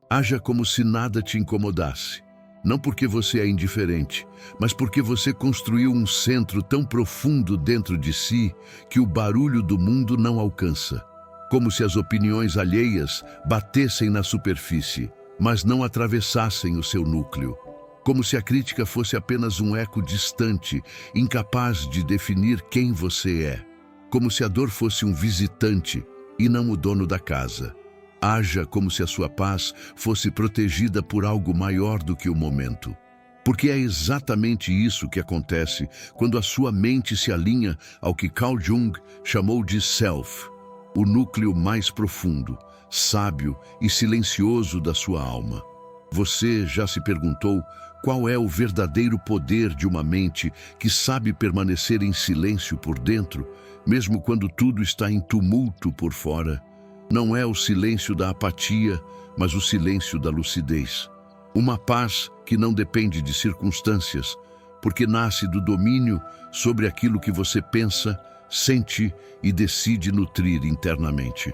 Haja como se nada te incomodasse. Não porque você é indiferente, mas porque você construiu um centro tão profundo dentro de si que o barulho do mundo não alcança. Como se as opiniões alheias batessem na superfície, mas não atravessassem o seu núcleo. Como se a crítica fosse apenas um eco distante, incapaz de definir quem você é. Como se a dor fosse um visitante e não o dono da casa. Haja como se a sua paz fosse protegida por algo maior do que o momento. Porque é exatamente isso que acontece quando a sua mente se alinha ao que Carl Jung chamou de self, o núcleo mais profundo, sábio e silencioso da sua alma. Você já se perguntou qual é o verdadeiro poder de uma mente que sabe permanecer em silêncio por dentro, mesmo quando tudo está em tumulto por fora? Não é o silêncio da apatia, mas o silêncio da lucidez. Uma paz que não depende de circunstâncias, porque nasce do domínio sobre aquilo que você pensa, sente e decide nutrir internamente.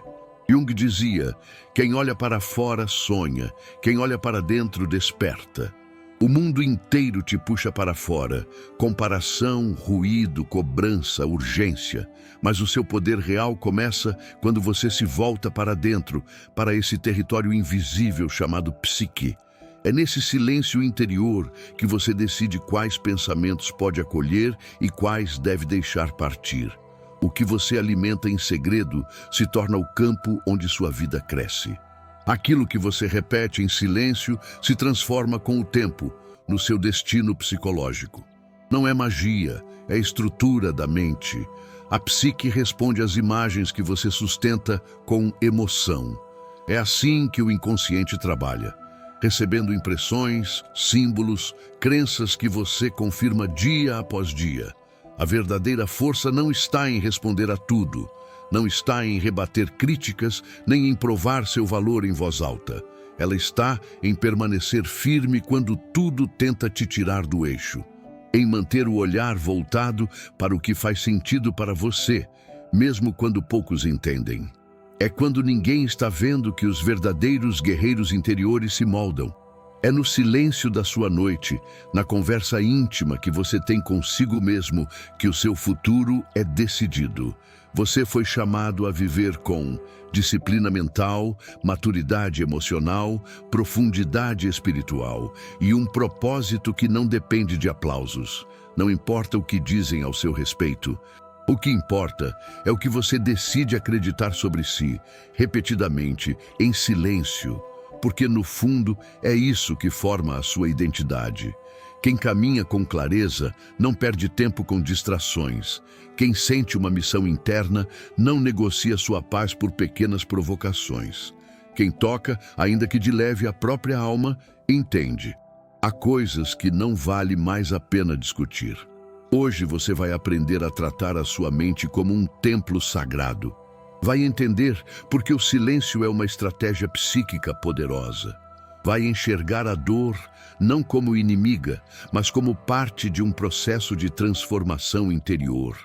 Jung dizia: quem olha para fora sonha, quem olha para dentro desperta. O mundo inteiro te puxa para fora, comparação, ruído, cobrança, urgência. Mas o seu poder real começa quando você se volta para dentro, para esse território invisível chamado psique. É nesse silêncio interior que você decide quais pensamentos pode acolher e quais deve deixar partir. O que você alimenta em segredo se torna o campo onde sua vida cresce. Aquilo que você repete em silêncio se transforma com o tempo no seu destino psicológico. Não é magia, é estrutura da mente. A psique responde às imagens que você sustenta com emoção. É assim que o inconsciente trabalha, recebendo impressões, símbolos, crenças que você confirma dia após dia. A verdadeira força não está em responder a tudo. Não está em rebater críticas, nem em provar seu valor em voz alta. Ela está em permanecer firme quando tudo tenta te tirar do eixo. Em manter o olhar voltado para o que faz sentido para você, mesmo quando poucos entendem. É quando ninguém está vendo que os verdadeiros guerreiros interiores se moldam. É no silêncio da sua noite, na conversa íntima que você tem consigo mesmo, que o seu futuro é decidido. Você foi chamado a viver com disciplina mental, maturidade emocional, profundidade espiritual e um propósito que não depende de aplausos. Não importa o que dizem ao seu respeito. O que importa é o que você decide acreditar sobre si, repetidamente, em silêncio. Porque, no fundo, é isso que forma a sua identidade. Quem caminha com clareza não perde tempo com distrações. Quem sente uma missão interna não negocia sua paz por pequenas provocações. Quem toca, ainda que de leve a própria alma, entende. Há coisas que não vale mais a pena discutir. Hoje você vai aprender a tratar a sua mente como um templo sagrado. Vai entender porque o silêncio é uma estratégia psíquica poderosa. Vai enxergar a dor não como inimiga, mas como parte de um processo de transformação interior.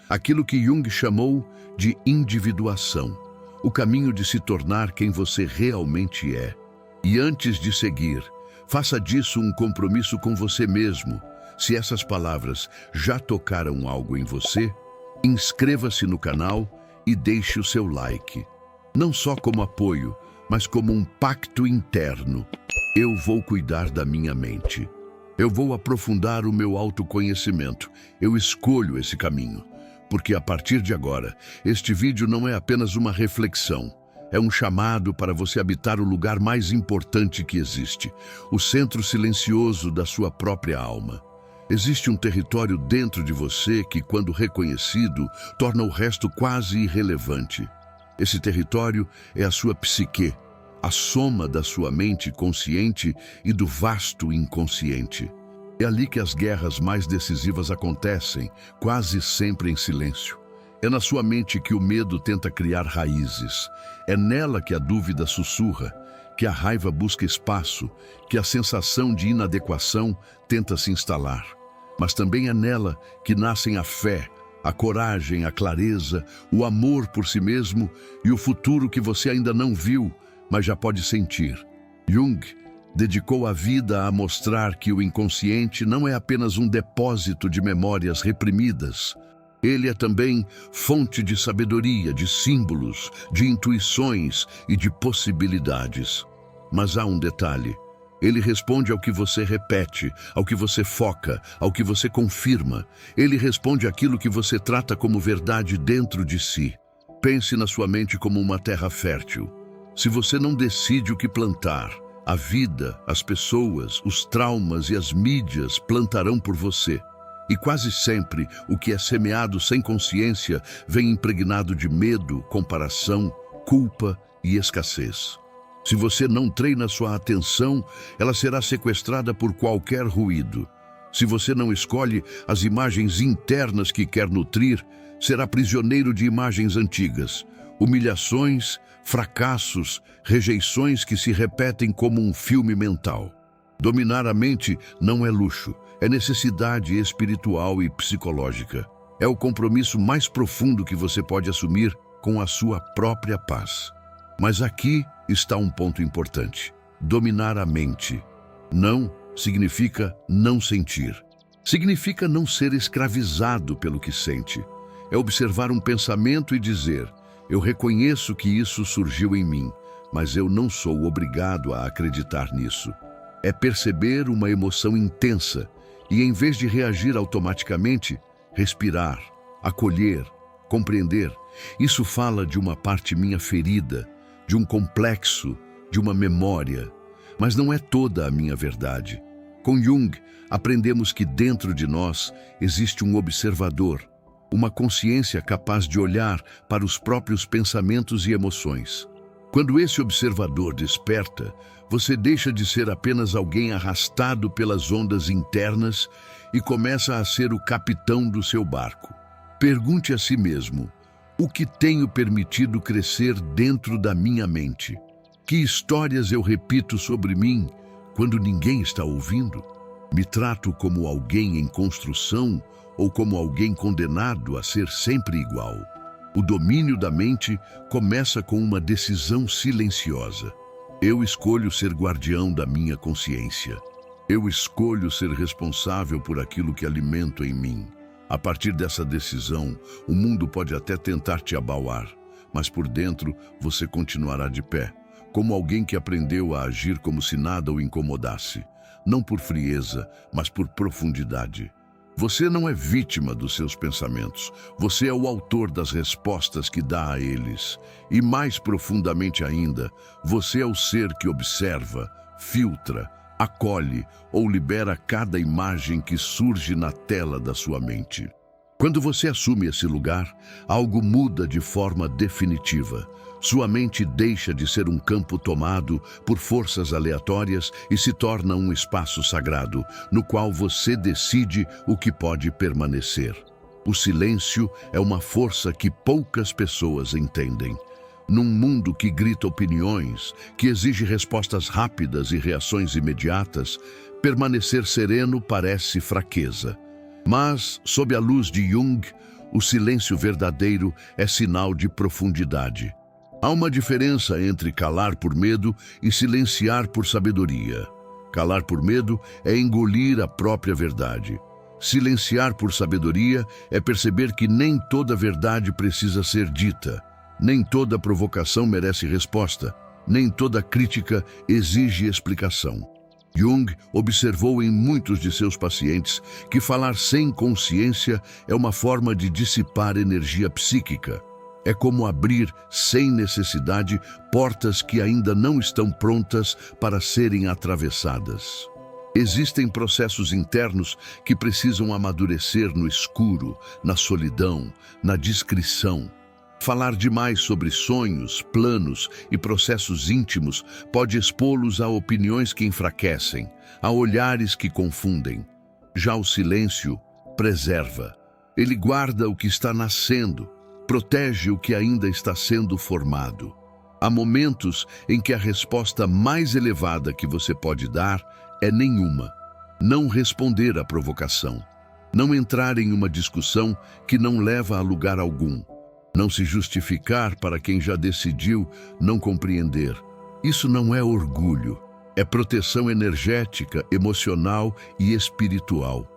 Aquilo que Jung chamou de individuação, o caminho de se tornar quem você realmente é. E antes de seguir, faça disso um compromisso com você mesmo. Se essas palavras já tocaram algo em você, inscreva-se no canal e deixe o seu like. Não só como apoio, mas como um pacto interno. Eu vou cuidar da minha mente. Eu vou aprofundar o meu autoconhecimento. Eu escolho esse caminho. Porque a partir de agora, este vídeo não é apenas uma reflexão. É um chamado para você habitar o lugar mais importante que existe, o centro silencioso da sua própria alma. Existe um território dentro de você que, quando reconhecido, torna o resto quase irrelevante. Esse território é a sua psique, a soma da sua mente consciente e do vasto inconsciente. É ali que as guerras mais decisivas acontecem, quase sempre em silêncio. É na sua mente que o medo tenta criar raízes. É nela que a dúvida sussurra, que a raiva busca espaço, que a sensação de inadequação tenta se instalar. Mas também é nela que nascem a fé, a coragem, a clareza, o amor por si mesmo e o futuro que você ainda não viu, mas já pode sentir. Jung dedicou a vida a mostrar que o inconsciente não é apenas um depósito de memórias reprimidas. Ele é também fonte de sabedoria, de símbolos, de intuições e de possibilidades. Mas há um detalhe. Ele responde ao que você repete, ao que você foca, ao que você confirma. Ele responde àquilo que você trata como verdade dentro de si. Pense na sua mente como uma terra fértil. Se você não decide o que plantar, a vida, as pessoas, os traumas e as mídias plantarão por você. E quase sempre o que é semeado sem consciência vem impregnado de medo, comparação, culpa e escassez. Se você não treina sua atenção, ela será sequestrada por qualquer ruído. Se você não escolhe as imagens internas que quer nutrir, será prisioneiro de imagens antigas, humilhações, fracassos, rejeições que se repetem como um filme mental. Dominar a mente não é luxo, é necessidade espiritual e psicológica. É o compromisso mais profundo que você pode assumir com a sua própria paz. Mas aqui está um ponto importante. Dominar a mente não significa não sentir. Significa não ser escravizado pelo que sente. É observar um pensamento e dizer: eu reconheço que isso surgiu em mim, mas eu não sou obrigado a acreditar nisso. É perceber uma emoção intensa e, em vez de reagir automaticamente, respirar, acolher, compreender. Isso fala de uma parte minha ferida, de um complexo, de uma memória, mas não é toda a minha verdade. Com Jung, aprendemos que dentro de nós existe um observador, uma consciência capaz de olhar para os próprios pensamentos e emoções. Quando esse observador desperta, você deixa de ser apenas alguém arrastado pelas ondas internas e começa a ser o capitão do seu barco. Pergunte a si mesmo: o que tenho permitido crescer dentro da minha mente? Que histórias eu repito sobre mim quando ninguém está ouvindo? Me trato como alguém em construção ou como alguém condenado a ser sempre igual? O domínio da mente começa com uma decisão silenciosa. Eu escolho ser guardião da minha consciência. Eu escolho ser responsável por aquilo que alimento em mim. A partir dessa decisão, o mundo pode até tentar te abalar, mas por dentro você continuará de pé, como alguém que aprendeu a agir como se nada o incomodasse, não por frieza, mas por profundidade. Você não é vítima dos seus pensamentos, você é o autor das respostas que dá a eles. E mais profundamente ainda, você é o ser que observa, filtra, acolhe ou libera cada imagem que surge na tela da sua mente. Quando você assume esse lugar, algo muda de forma definitiva. Sua mente deixa de ser um campo tomado por forças aleatórias e se torna um espaço sagrado, no qual você decide o que pode permanecer. O silêncio é uma força que poucas pessoas entendem. Num mundo que grita opiniões, que exige respostas rápidas e reações imediatas, permanecer sereno parece fraqueza. Mas, sob a luz de Jung, o silêncio verdadeiro é sinal de profundidade. Há uma diferença entre calar por medo e silenciar por sabedoria. Calar por medo é engolir a própria verdade. Silenciar por sabedoria é perceber que nem toda verdade precisa ser dita. Nem toda provocação merece resposta, nem toda crítica exige explicação. Jung observou em muitos de seus pacientes que falar sem consciência é uma forma de dissipar energia psíquica. É como abrir, sem necessidade, portas que ainda não estão prontas para serem atravessadas. Existem processos internos que precisam amadurecer no escuro, na solidão, na discrição. Falar demais sobre sonhos, planos e processos íntimos pode expô-los a opiniões que enfraquecem, a olhares que confundem. Já o silêncio preserva. Ele guarda o que está nascendo, protege o que ainda está sendo formado. Há momentos em que a resposta mais elevada que você pode dar é nenhuma. Não responder à provocação. Não entrar em uma discussão que não leva a lugar algum. Não se justificar para quem já decidiu não compreender. Isso não é orgulho, é proteção energética, emocional e espiritual.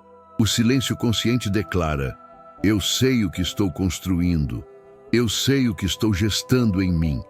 O silêncio consciente declara: eu sei o que estou construindo, eu sei o que estou gestando em mim.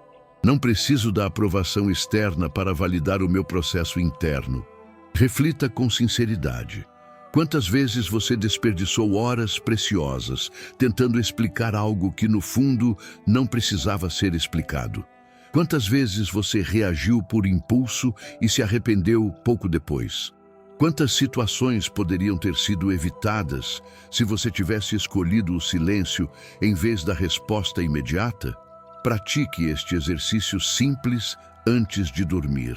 Não preciso da aprovação externa para validar o meu processo interno. Reflita com sinceridade. Quantas vezes você desperdiçou horas preciosas tentando explicar algo que, no fundo, não precisava ser explicado? Quantas vezes você reagiu por impulso e se arrependeu pouco depois? Quantas situações poderiam ter sido evitadas se você tivesse escolhido o silêncio em vez da resposta imediata? Pratique este exercício simples antes de dormir.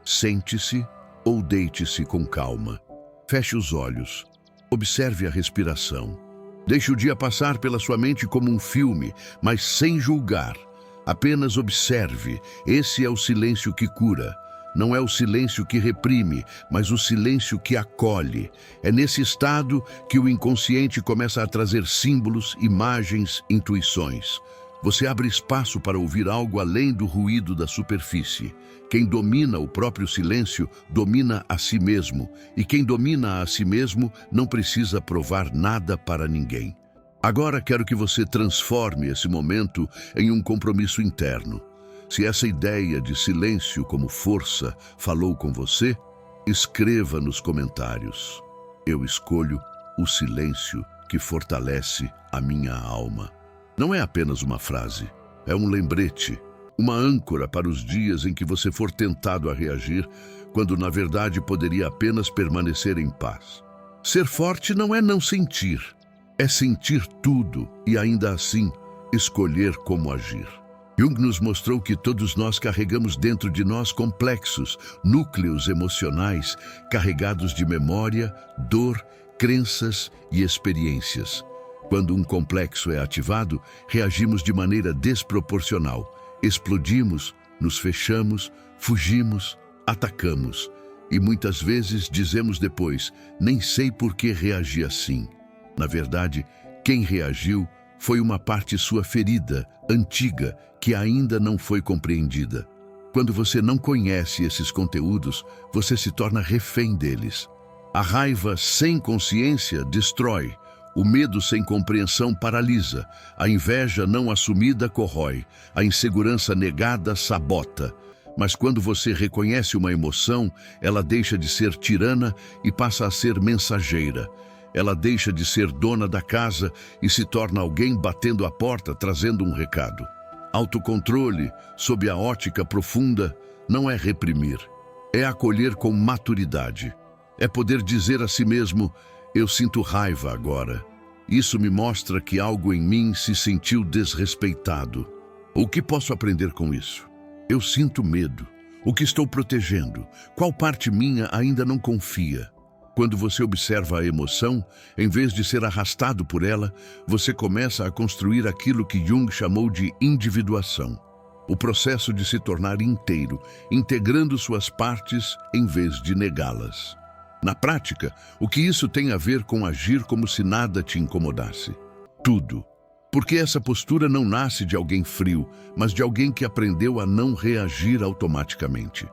Sente-se ou deite-se com calma. Feche os olhos. Observe a respiração. Deixe o dia passar pela sua mente como um filme, mas sem julgar. Apenas observe. Esse é o silêncio que cura. Não é o silêncio que reprime, mas o silêncio que acolhe. É nesse estado que o inconsciente começa a trazer símbolos, imagens, intuições. Você abre espaço para ouvir algo além do ruído da superfície. Quem domina o próprio silêncio, domina a si mesmo. E quem domina a si mesmo não precisa provar nada para ninguém. Agora quero que você transforme esse momento em um compromisso interno. Se essa ideia de silêncio como força falou com você, escreva nos comentários: eu escolho o silêncio que fortalece a minha alma. Não é apenas uma frase, é um lembrete, uma âncora para os dias em que você for tentado a reagir, quando na verdade poderia apenas permanecer em paz. Ser forte não é não sentir, é sentir tudo e ainda assim escolher como agir. Jung nos mostrou que todos nós carregamos dentro de nós complexos, núcleos emocionais carregados de memória, dor, crenças e experiências. Quando um complexo é ativado, reagimos de maneira desproporcional. Explodimos, nos fechamos, fugimos, atacamos. E muitas vezes dizemos depois: nem sei por que reagi assim. Na verdade, quem reagiu foi uma parte sua ferida, antiga, que ainda não foi compreendida. Quando você não conhece esses conteúdos, você se torna refém deles. A raiva sem consciência destrói. O medo sem compreensão paralisa, a inveja não assumida corrói, a insegurança negada sabota. Mas quando você reconhece uma emoção, ela deixa de ser tirana e passa a ser mensageira. Ela deixa de ser dona da casa e se torna alguém batendo a porta trazendo um recado. Autocontrole, sob a ótica profunda, não é reprimir, é acolher com maturidade. É poder dizer a si mesmo: eu sinto raiva agora. Isso me mostra que algo em mim se sentiu desrespeitado. O que posso aprender com isso? Eu sinto medo. O que estou protegendo? Qual parte minha ainda não confia? Quando você observa a emoção, em vez de ser arrastado por ela, você começa a construir aquilo que Jung chamou de individuação. O processo de se tornar inteiro, integrando suas partes em vez de negá-las. Na prática, o que isso tem a ver com agir como se nada te incomodasse? Tudo. Porque essa postura não nasce de alguém frio, mas de alguém que aprendeu a não reagir automaticamente.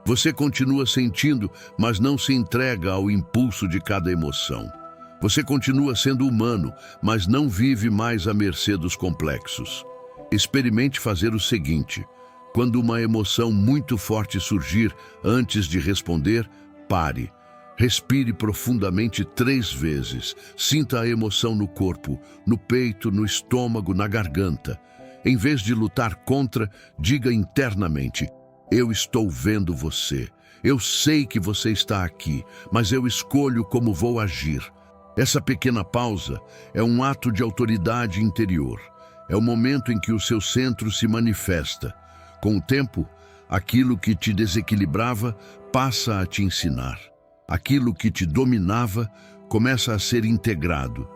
Você continua sentindo, mas não se entrega ao impulso de cada emoção. Você continua sendo humano, mas não vive mais à mercê dos complexos. Experimente fazer o seguinte: quando uma emoção muito forte surgir, antes de responder, pare. Respire profundamente 3 vezes. Sinta a emoção no corpo, no peito, no estômago, na garganta. Em vez de lutar contra, diga internamente: eu estou vendo você. Eu sei que você está aqui, mas eu escolho como vou agir. Essa pequena pausa é um ato de autoridade interior. É o momento em que o seu centro se manifesta. Com o tempo, aquilo que te desequilibrava passa a te ensinar. Aquilo que te dominava começa a ser integrado.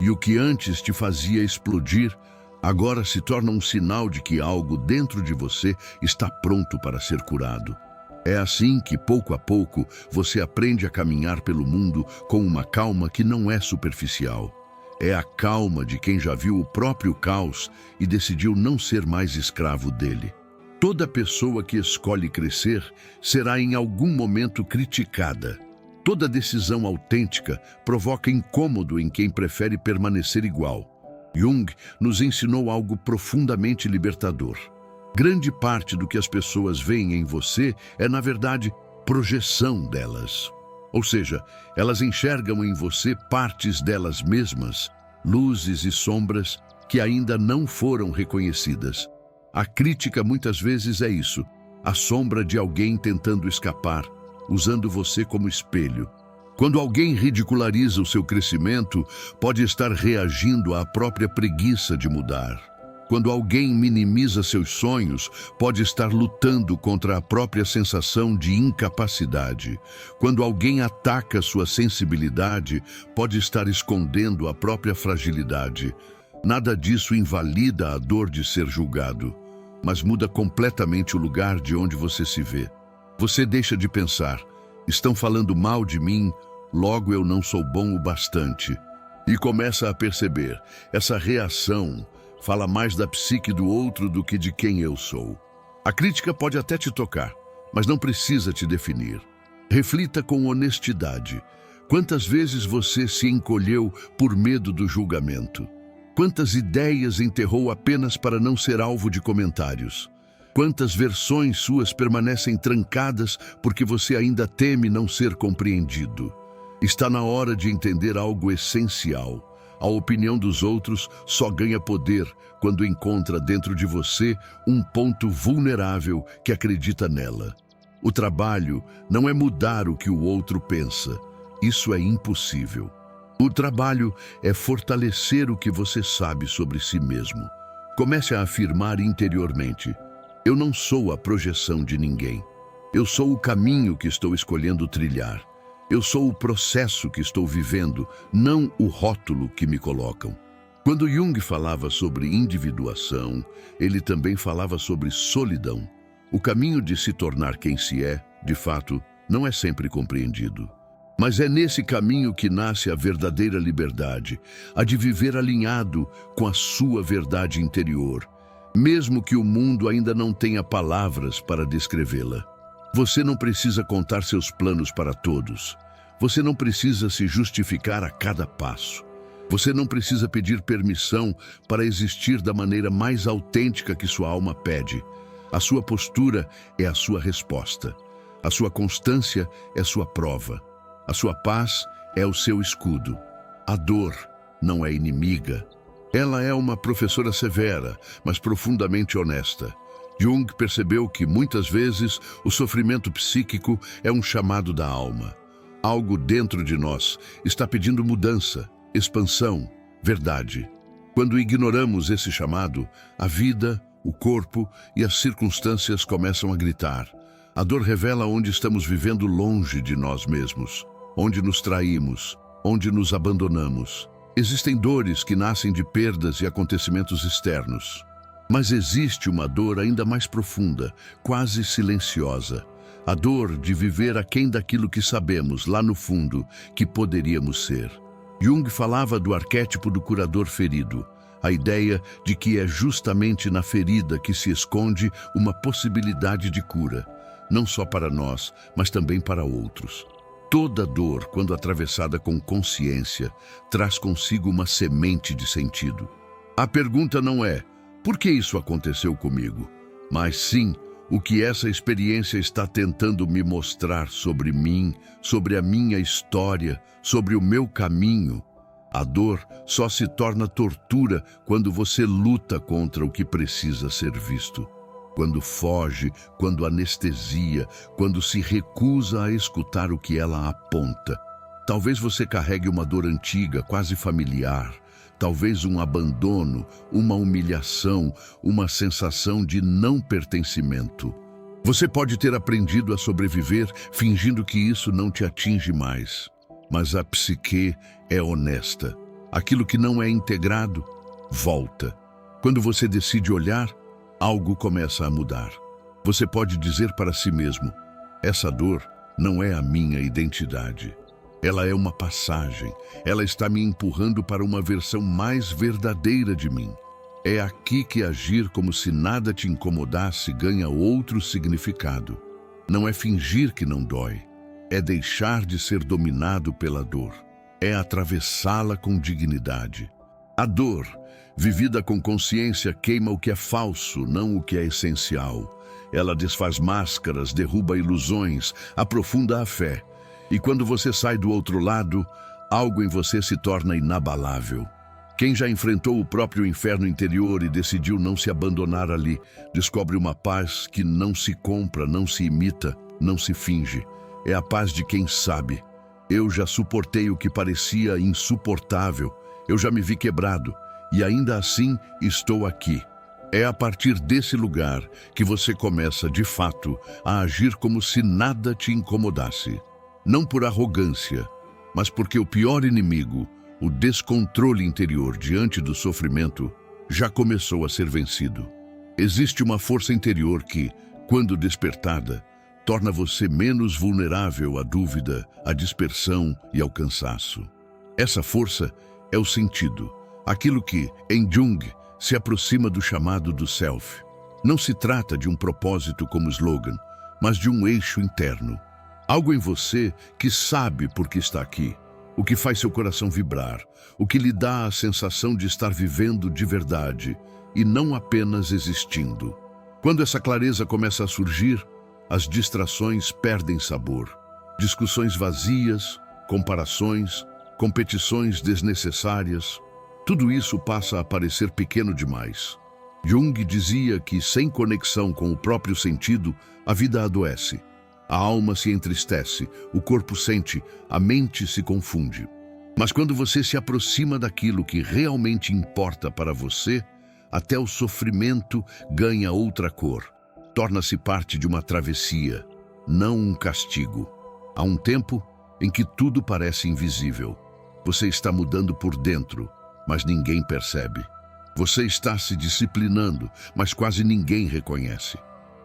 E o que antes te fazia explodir, agora se torna um sinal de que algo dentro de você está pronto para ser curado. É assim que, pouco a pouco, você aprende a caminhar pelo mundo com uma calma que não é superficial. É a calma de quem já viu o próprio caos e decidiu não ser mais escravo dele. Toda pessoa que escolhe crescer será em algum momento criticada. Toda decisão autêntica provoca incômodo em quem prefere permanecer igual. Jung nos ensinou algo profundamente libertador. Grande parte do que as pessoas veem em você é, na verdade, projeção delas. Ou seja, elas enxergam em você partes delas mesmas, luzes e sombras que ainda não foram reconhecidas. A crítica muitas vezes é isso, a sombra de alguém tentando escapar, usando você como espelho. Quando alguém ridiculariza o seu crescimento, pode estar reagindo à própria preguiça de mudar. Quando alguém minimiza seus sonhos, pode estar lutando contra a própria sensação de incapacidade. Quando alguém ataca sua sensibilidade, pode estar escondendo a própria fragilidade. Nada disso invalida a dor de ser julgado, mas muda completamente o lugar de onde você se vê. Você deixa de pensar, estão falando mal de mim, logo eu não sou bom o bastante. E começa a perceber, essa reação fala mais da psique do outro do que de quem eu sou. A crítica pode até te tocar, mas não precisa te definir. Reflita com honestidade. Quantas vezes você se encolheu por medo do julgamento? Quantas ideias enterrou apenas para não ser alvo de comentários? Quantas versões suas permanecem trancadas porque você ainda teme não ser compreendido? Está na hora de entender algo essencial. A opinião dos outros só ganha poder quando encontra dentro de você um ponto vulnerável que acredita nela. O trabalho não é mudar o que o outro pensa. Isso é impossível. O trabalho é fortalecer o que você sabe sobre si mesmo. Comece a afirmar interiormente: eu não sou a projeção de ninguém. Eu sou o caminho que estou escolhendo trilhar. Eu sou o processo que estou vivendo, não o rótulo que me colocam. Quando Jung falava sobre individuação, ele também falava sobre solidão. O caminho de se tornar quem se é, de fato, não é sempre compreendido. Mas é nesse caminho que nasce a verdadeira liberdade, a de viver alinhado com a sua verdade interior, mesmo que o mundo ainda não tenha palavras para descrevê-la. Você não precisa contar seus planos para todos. Você não precisa se justificar a cada passo. Você não precisa pedir permissão para existir da maneira mais autêntica que sua alma pede. A sua postura é a sua resposta. A sua constância é sua prova. A sua paz é o seu escudo. A dor não é inimiga. Ela é uma professora severa, mas profundamente honesta. Jung percebeu que, muitas vezes, o sofrimento psíquico é um chamado da alma. Algo dentro de nós está pedindo mudança, expansão, verdade. Quando ignoramos esse chamado, a vida, o corpo e as circunstâncias começam a gritar. A dor revela onde estamos vivendo longe de nós mesmos, onde nos traímos, onde nos abandonamos. Existem dores que nascem de perdas e acontecimentos externos. Mas existe uma dor ainda mais profunda, quase silenciosa. A dor de viver aquém daquilo que sabemos, lá no fundo, que poderíamos ser. Jung falava do arquétipo do curador ferido, a ideia de que é justamente na ferida que se esconde uma possibilidade de cura, não só para nós, mas também para outros. Toda dor, quando atravessada com consciência, traz consigo uma semente de sentido. A pergunta não é: por que isso aconteceu comigo? Mas sim, o que essa experiência está tentando me mostrar sobre mim, sobre a minha história, sobre o meu caminho. A dor só se torna tortura quando você luta contra o que precisa ser visto. Quando foge, quando anestesia, quando se recusa a escutar o que ela aponta. Talvez você carregue uma dor antiga, quase familiar. Talvez um abandono, uma humilhação, uma sensação de não pertencimento. Você pode ter aprendido a sobreviver fingindo que isso não te atinge mais. Mas a psique é honesta. Aquilo que não é integrado, volta. Quando você decide olhar, algo começa a mudar. Você pode dizer para si mesmo: Essa dor não é a minha identidade. Ela é uma passagem. Ela está me empurrando para uma versão mais verdadeira de mim. É aqui que agir como se nada te incomodasse ganha outro significado. Não é fingir que não dói. É deixar de ser dominado pela dor. É atravessá-la com dignidade. A dor, vivida com consciência, queima o que é falso, não o que é essencial. Ela desfaz máscaras, derruba ilusões, aprofunda a fé. E quando você sai do outro lado, algo em você se torna inabalável. Quem já enfrentou o próprio inferno interior e decidiu não se abandonar ali, descobre uma paz que não se compra, não se imita, não se finge. É a paz de quem sabe. Eu já suportei o que parecia insuportável. Eu já me vi quebrado e ainda assim estou aqui. É a partir desse lugar que você começa, de fato, a agir como se nada te incomodasse. Não por arrogância, mas porque o pior inimigo, o descontrole interior diante do sofrimento, já começou a ser vencido. Existe uma força interior que, quando despertada, torna você menos vulnerável à dúvida, à dispersão e ao cansaço. Essa força é o sentido, aquilo que, em Jung, se aproxima do chamado do self. Não se trata de um propósito como slogan, mas de um eixo interno. Algo em você que sabe por que está aqui, o que faz seu coração vibrar, o que lhe dá a sensação de estar vivendo de verdade e não apenas existindo. Quando essa clareza começa a surgir, as distrações perdem sabor. Discussões vazias, comparações, competições desnecessárias, tudo isso passa a parecer pequeno demais. Jung dizia que, sem conexão com o próprio sentido, a vida adoece. A alma se entristece, o corpo sente, a mente se confunde. Mas quando você se aproxima daquilo que realmente importa para você, até o sofrimento ganha outra cor. Torna-se parte de uma travessia, não um castigo. Há um tempo em que tudo parece invisível. Você está mudando por dentro, mas ninguém percebe. Você está se disciplinando, mas quase ninguém reconhece.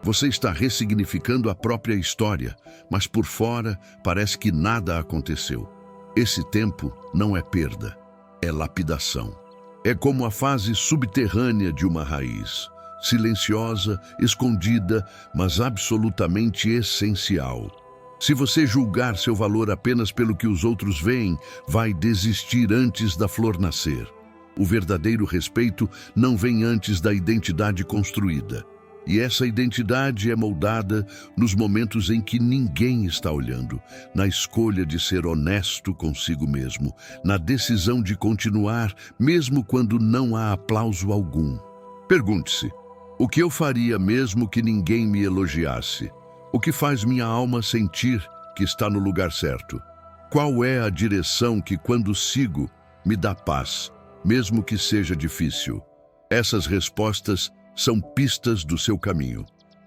Você está ressignificando a própria história, mas por fora parece que nada aconteceu. Esse tempo não é perda, é lapidação. É como a fase subterrânea de uma raiz, silenciosa, escondida, mas absolutamente essencial. Se você julgar seu valor apenas pelo que os outros veem, vai desistir antes da flor nascer. O verdadeiro respeito não vem antes da identidade construída. E essa identidade é moldada nos momentos em que ninguém está olhando, na escolha de ser honesto consigo mesmo, na decisão de continuar, mesmo quando não há aplauso algum. Pergunte-se, o que eu faria mesmo que ninguém me elogiasse? O que faz minha alma sentir que está no lugar certo? Qual é a direção que, quando sigo, me dá paz, mesmo que seja difícil? Essas respostas são pistas do seu caminho.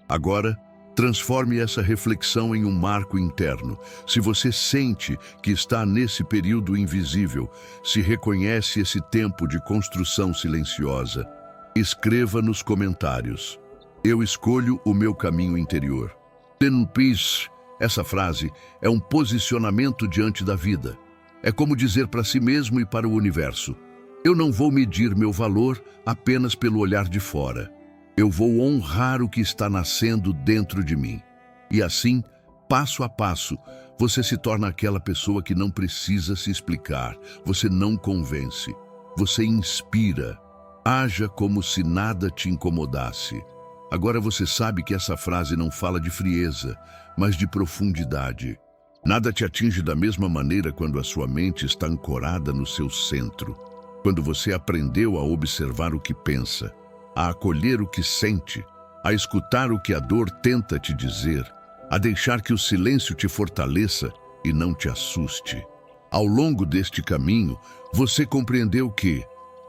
Agora, transforme essa reflexão em um marco interno. Se você sente que está nesse período invisível, se reconhece esse tempo de construção silenciosa, escreva nos comentários: eu escolho o meu caminho interior. Ten peace. Essa frase é um posicionamento diante da vida. É como dizer para si mesmo e para o universo: eu não vou medir meu valor apenas pelo olhar de fora. Eu vou honrar o que está nascendo dentro de mim. E assim, passo a passo, você se torna aquela pessoa que não precisa se explicar. Você não convence. Você inspira. Haja como se nada te incomodasse. Agora você sabe que essa frase não fala de frieza, mas de profundidade. Nada te atinge da mesma maneira quando a sua mente está ancorada no seu centro. Quando você aprendeu a observar o que pensa, a acolher o que sente, a escutar o que a dor tenta te dizer, a deixar que o silêncio te fortaleça e não te assuste. Ao longo deste caminho, você compreendeu que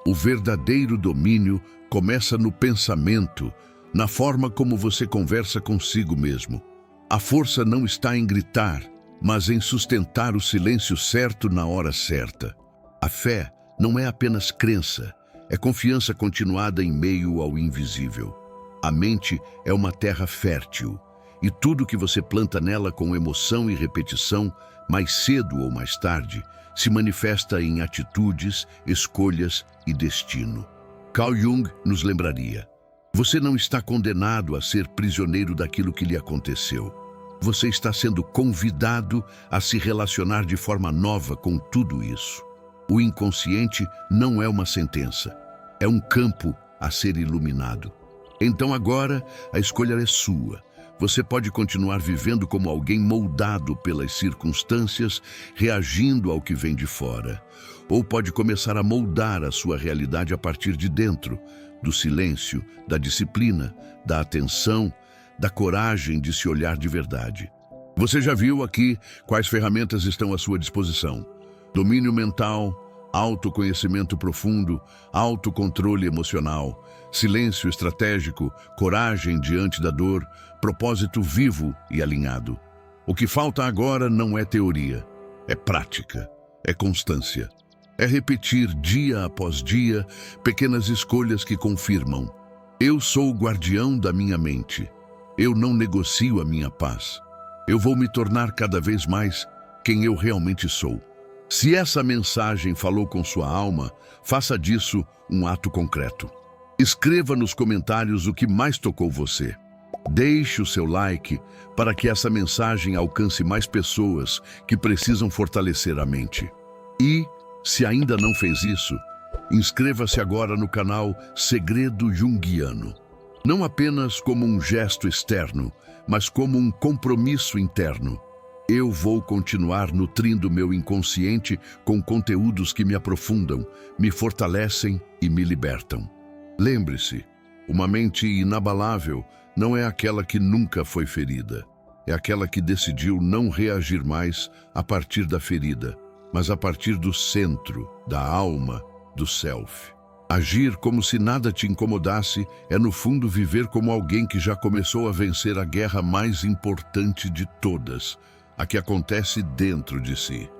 o verdadeiro domínio começa no pensamento, na forma como você conversa consigo mesmo. A força não está em gritar, mas em sustentar o silêncio certo na hora certa. A fé não é apenas crença, é confiança continuada em meio ao invisível. A mente é uma terra fértil. E tudo que você planta nela com emoção e repetição, mais cedo ou mais tarde, se manifesta em atitudes, escolhas e destino. Carl Jung nos lembraria: você não está condenado a ser prisioneiro daquilo que lhe aconteceu. Você está sendo convidado a se relacionar de forma nova com tudo isso. O inconsciente não é uma sentença, é um campo a ser iluminado. Então agora a escolha é sua. Você pode continuar vivendo como alguém moldado pelas circunstâncias, reagindo ao que vem de fora. Ou pode começar a moldar a sua realidade a partir de dentro, do silêncio, da disciplina, da atenção, da coragem de se olhar de verdade. Você já viu aqui quais ferramentas estão à sua disposição: domínio mental, autoconhecimento profundo, autocontrole emocional, silêncio estratégico, coragem diante da dor, propósito vivo e alinhado. O que falta agora não é teoria, é prática, é constância. É repetir dia após dia pequenas escolhas que confirmam: eu sou o guardião da minha mente. Eu não negocio a minha paz. Eu vou me tornar cada vez mais quem eu realmente sou. Se essa mensagem falou com sua alma, faça disso um ato concreto. Escreva nos comentários o que mais tocou você. Deixe o seu like para que essa mensagem alcance mais pessoas que precisam fortalecer a mente. E, se ainda não fez isso, inscreva-se agora no canal Segredo Junguiano. Não apenas como um gesto externo, mas como um compromisso interno. Eu vou continuar nutrindo meu inconsciente com conteúdos que me aprofundam, me fortalecem e me libertam. Lembre-se, uma mente inabalável não é aquela que nunca foi ferida. É aquela que decidiu não reagir mais a partir da ferida, mas a partir do centro, da alma, do self. Agir como se nada te incomodasse é, no fundo, viver como alguém que já começou a vencer a guerra mais importante de todas, a que acontece dentro de si.